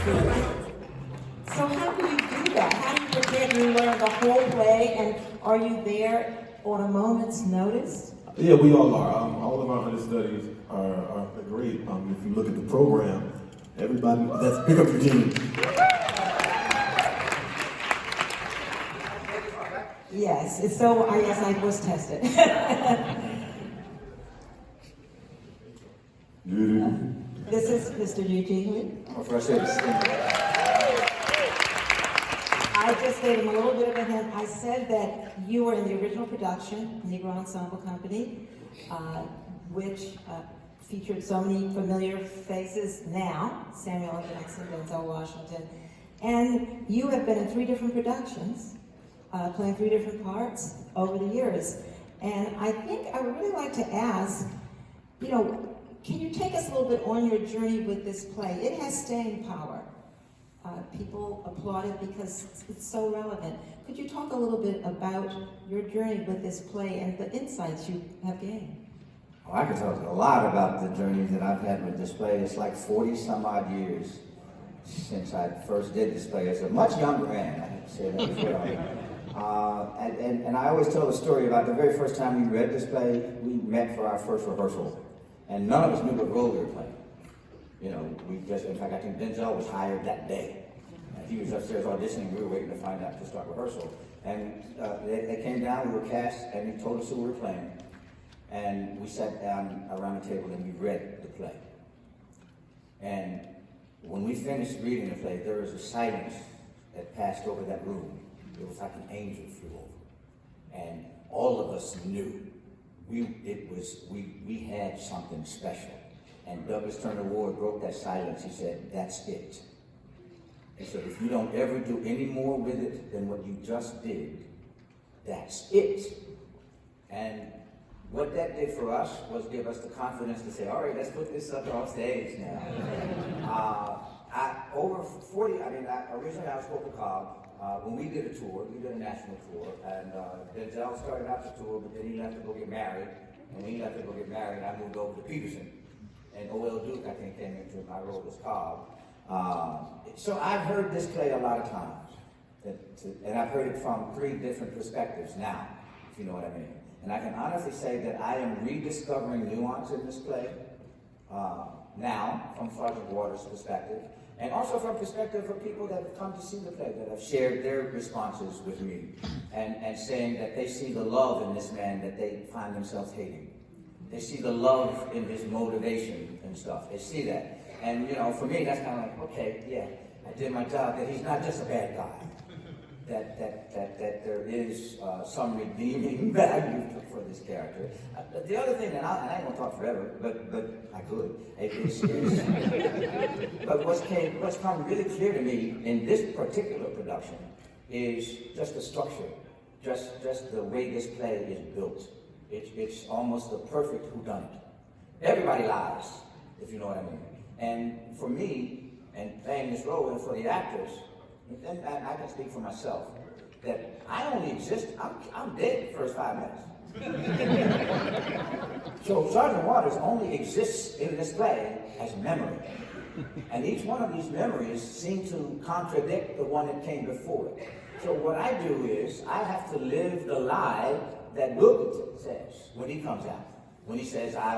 So how do you do that? How do you prepare? Do you learn the whole play, and are you there on a moment's notice? Yeah, we all are. All of our understudies are great. If you look at the program, everybody, that's pick up your team. Yes, so I guess I was tested. This is Mr. Eugene Lee. I just gave him a little bit of a hint. I said that you were in the original production, Negro Ensemble Company, which featured so many familiar faces now, Samuel L. Jackson, Denzel Washington, and you have been in 3 different productions, playing 3 different parts over the years. And I think I would really like to ask, can you take us a little bit on your journey with this play? It has staying power. People applaud it because it's so relevant. Could you talk a little bit about your journey with this play and the insights you have gained? Oh, I could talk a lot about the journey that I've had with this play. It's like 40 some odd years since I first did this play as a much younger man. I have to say that as well. And I always tell the story about the very first time we read this play. We met for our first rehearsal, and none of us knew what role we were playing. In fact, I think Denzel was hired that day. He was upstairs auditioning, we were waiting to find out to start rehearsal. And they came down, we were cast, and he told us who we were playing. And we sat down around the table and we read the play. And when we finished reading the play, there was a silence that passed over that room. It was like an angel flew over. And all of us knew we had something special. And Douglas Turner Ward broke that silence. He said, "That's it." He said, "If you don't ever do any more with it than what you just did, that's it." And what that did for us was give us the confidence to say, all right, let's put this up on stage now. Originally I was Coca Cobb. When we did a tour, we did a national tour, and Denzel started out the tour, but then he left to go get married. And when he left to go get married, I moved over to Peterson. And O.L. Duke, I think, came into my role as Cobb. So I've heard this play a lot of times. And I've heard it from 3 different perspectives now, if you know what I mean. And I can honestly say that I am rediscovering nuance in this play now, from Sergeant Waters' perspective, and also from perspective of people that have come to see the play, that have shared their responses with me, and saying that they see the love in this man that they find themselves hating. They see the love in his motivation and stuff. They see that. And, for me, that's kind of like, okay, yeah, I did my job, that he's not just a bad guy. That there is some redeeming value for this character. The other thing, and I ain't gonna talk forever, but I could. But what's come really clear to me in this particular production is just the structure, just the way this play is built. It's almost the perfect whodunit. Everybody lies, if you know what I mean. And for me, and playing this role, and for the actors, and I can speak for myself, that I only exist, I'm dead the first 5 minutes. So Sergeant Waters only exists in this play as memory. And each one of these memories seem to contradict the one that came before it. So what I do is, I have to live the lie that Wilkinson says when he comes out. When he says, I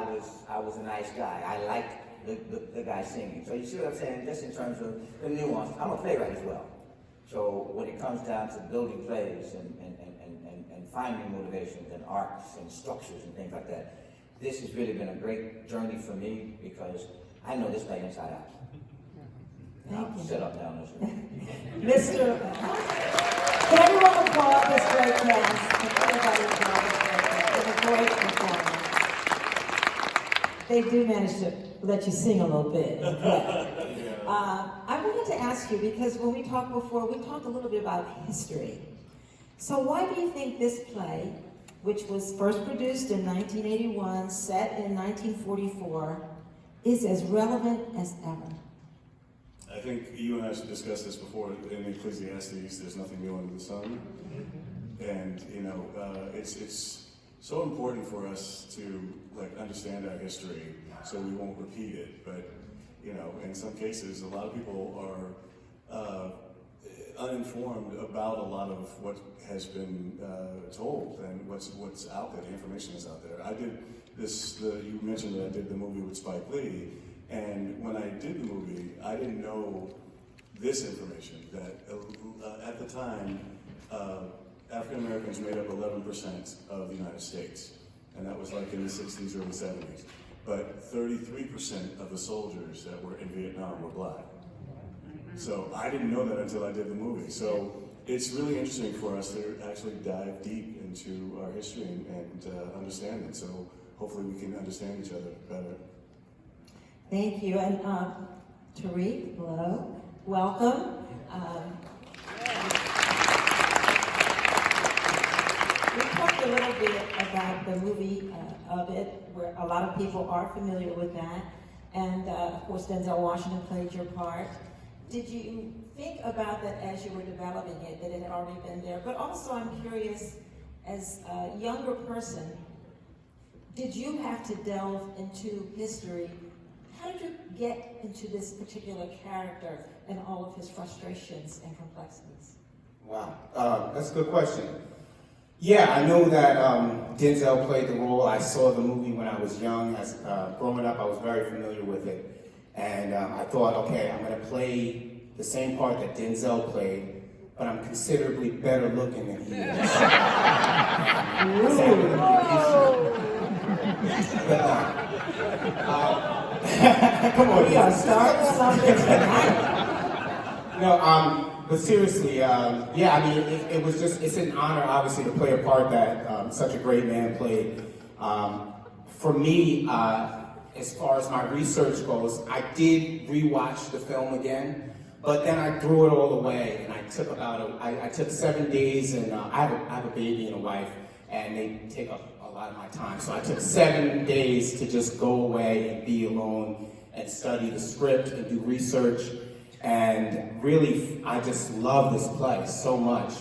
was a nice guy, I liked the guy singing. So you see what I'm saying, just in terms of the nuance. I'm a playwright as well. So when it comes down to building plays and finding motivations and arcs and structures and things like that, this has really been a great journey for me because I know this play inside out. Thank you. Sit up now, Mr. Can everyone applaud this great cast? Everybody applaud this great cast. It's a great performance. They do manage to let you sing a little bit. I wanted to ask you, because when we talked before, we talked a little bit about history. So why do you think this play, which was first produced in 1981, set in 1944, is as relevant as ever? I think you and I should discuss this before. In Ecclesiastes, there's nothing new under the sun. And, it's so important for us to understand our history so we won't repeat it. But You know, in some cases, a lot of people are uninformed about a lot of what has been told and what's out there. The information is out there. I did this. You mentioned that I did the movie with Spike Lee, and when I did the movie, I didn't know this information that at the time, African Americans made up 11% of the United States, and that was like in the 60s, early 70s. But 33% of the soldiers that were in Vietnam were black. So I didn't know that until I did the movie. So it's really interesting for us to actually dive deep into our history and understand it. So hopefully we can understand each other better. Thank you. And Tariq, hello, welcome. We talked a little bit about the movie of it, where a lot of people are familiar with that. And of course, Denzel Washington played your part. Did you think about that as you were developing it, that it had already been there? But also I'm curious, as a younger person, did you have to delve into history? How did you get into this particular character and all of his frustrations and complexities? Wow, that's a good question. Yeah, I know that Denzel played the role. I saw the movie when I was young. As growing up, I was very familiar with it. And I thought, okay, I'm going to play the same part that Denzel played, but I'm considerably better looking than he is. Come on, We are starting something tonight. But seriously, yeah, I mean, it was just, it's an honor, obviously, to play a part that such a great man played. For me, as far as my research goes, I did rewatch the film again, but then I threw it all away, and I took I took 7 days, and I have a baby and a wife, and they take up a lot of my time. So I took 7 days to just go away and be alone and study the script and do research. And really, I just love this play so much.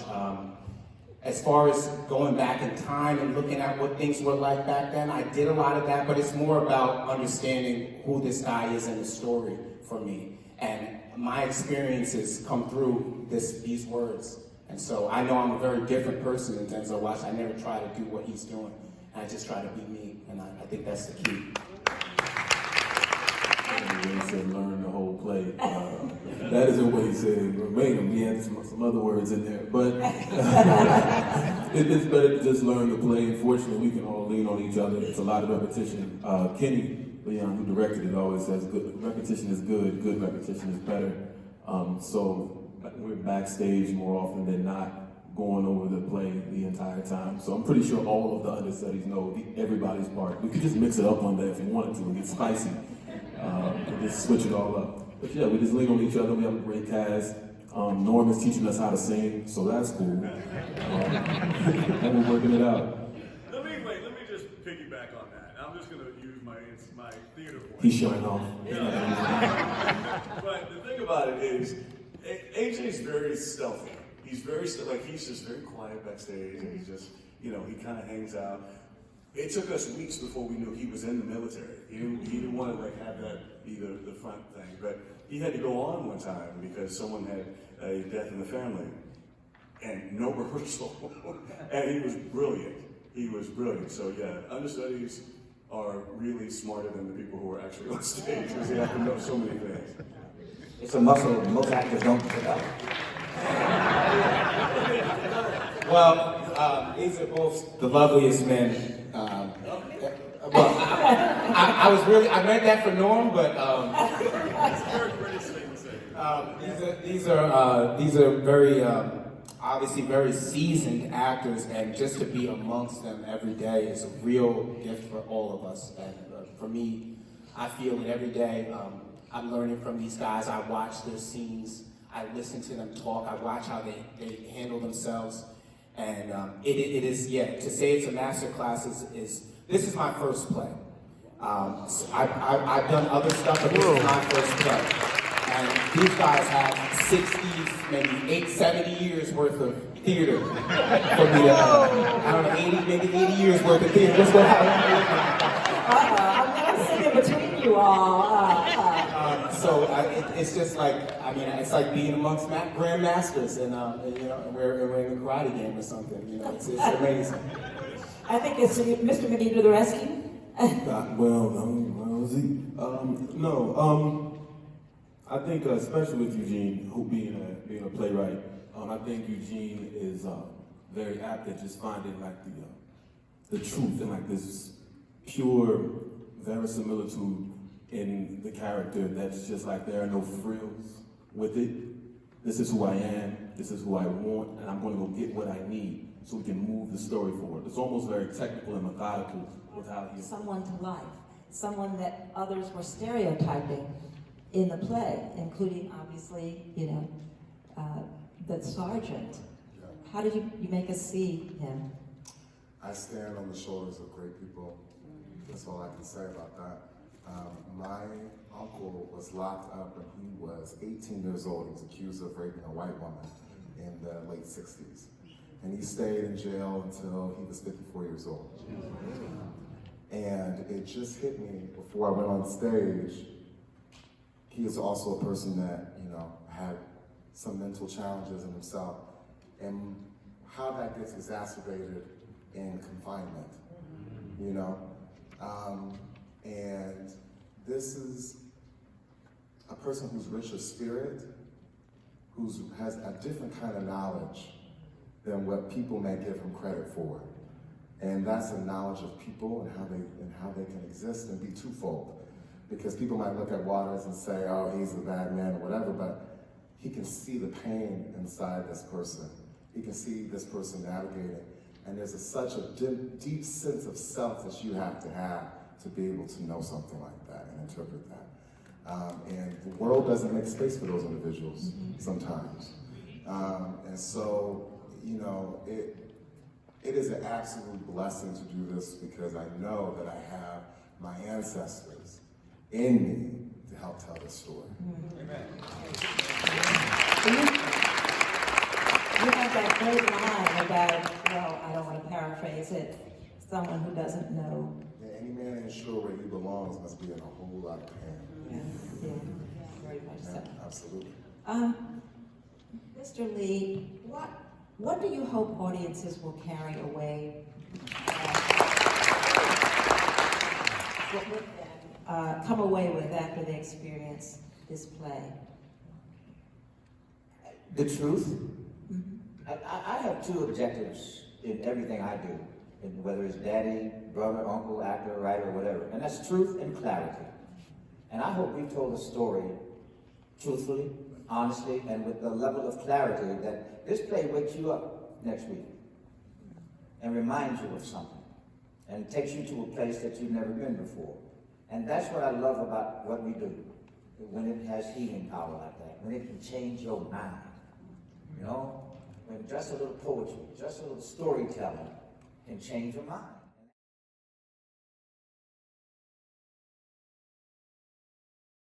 As far as going back in time and looking at what things were like back then, I did a lot of that, but it's more about understanding who this guy is in the story for me. And my experiences come through these words. And so I know I'm a very different person than Denzel Washington. I never try to do what he's doing. I just try to be me, and I think that's the key. He said learn the whole play. That isn't what he said verbatim. He had some other words in there. But it's better to just learn the play. Unfortunately, we can all lean on each other. It's a lot of repetition. Kenny Leon, who directed it, always says good repetition is good repetition is better. So we're backstage more often than not, going over the play the entire time. So I'm pretty sure all of the understudies know everybody's part. We could just mix it up one day if we wanted to and get spicy. And just switch it all up. But yeah, we just lean on each other. We have a great cast. Norm is teaching us how to sing, so that's cool. And we're working it out. Let me just piggyback on that. I'm just going to use my theater voice. He's showing off. But the thing about it is, AJ's very stealthy. He's he's just very quiet backstage, and he's just, he kind of hangs out. It took us weeks before we knew he was in the military. He didn't want to have that be the front thing, but he had to go on one time because someone had a death in the family, and no rehearsal. And he was brilliant. So yeah, understudies are really smarter than the people who are actually on stage because they have to know so many things. It's a muscle most actors don't pick up. Well, these are both the loveliest men. I meant that for Norm, but these are very obviously very seasoned actors, and just to be amongst them every day is a real gift for all of us. And for me, I feel it every day. I'm learning from these guys. I watch their scenes. I listen to them talk. I watch how they handle themselves. And it is, to say it's a master class this is my first play. So I've done other stuff, but this is my first play. And these guys have 60s, maybe 70 years worth of theater for me to, I don't know, maybe 80 years worth of theater. Just go ahead. I'm going to sit in between you all. it's just like, I mean, it's like being amongst grandmasters, and you know, and we're in a karate game or something. You know, it's amazing. I think it's Mr. McGee to the rescue. I think especially with Eugene, who being a playwright, I think Eugene is very apt at just finding like the truth and like this pure verisimilitude in the character that's just like there are no frills with it. This is who I am, this is who I want, and I'm going to go get what I need so we can move the story forward. It's almost very technical and methodical with how he... Someone to life, someone that others were stereotyping in the play, including obviously, you know, the sergeant. How did you make us see him? I stand on the shoulders of great people. That's all I can say about that. My uncle was locked up when he was 18 years old. He was accused of raping a white woman in the late 60s. And he stayed in jail until he was 54 years old. And it just hit me before I went on stage. He is also a person that, you know, had some mental challenges in himself. And how that gets exacerbated in confinement, you know? And this is a person who's rich of spirit, who has a different kind of knowledge than what people may give him credit for. And that's a knowledge of people and how they can exist and be twofold. Because people might look at Waters and say, oh, he's a bad man or whatever, but he can see the pain inside this person. He can see this person navigating. And there's such a deep sense of self that you have to be able to know something like that and interpret that. And the world doesn't make space for those individuals sometimes. And so, you know, it is an absolute blessing to do this because I know that I have my ancestors in me to help tell this story. Amen. You have that great line about, well, I don't want to paraphrase it, someone who doesn't know. Yeah, any man ain't sure where he belongs must be in a whole lot of pain. Yeah, very much so. Absolutely. Mr. Lee, what do you hope audiences will carry away come away with after they experience this play? The truth. I have two objectives in everything I do, whether it's daddy, brother, uncle, actor, writer, whatever, and that's truth and clarity. And I hope we've told a story truthfully, honestly, and with the level of clarity that this play wakes you up next week and reminds you of something and takes you to a place that you've never been before. And that's what I love about what we do, when it has healing power like that, when it can change your mind, you know? When just a little poetry, just a little storytelling can change your mind.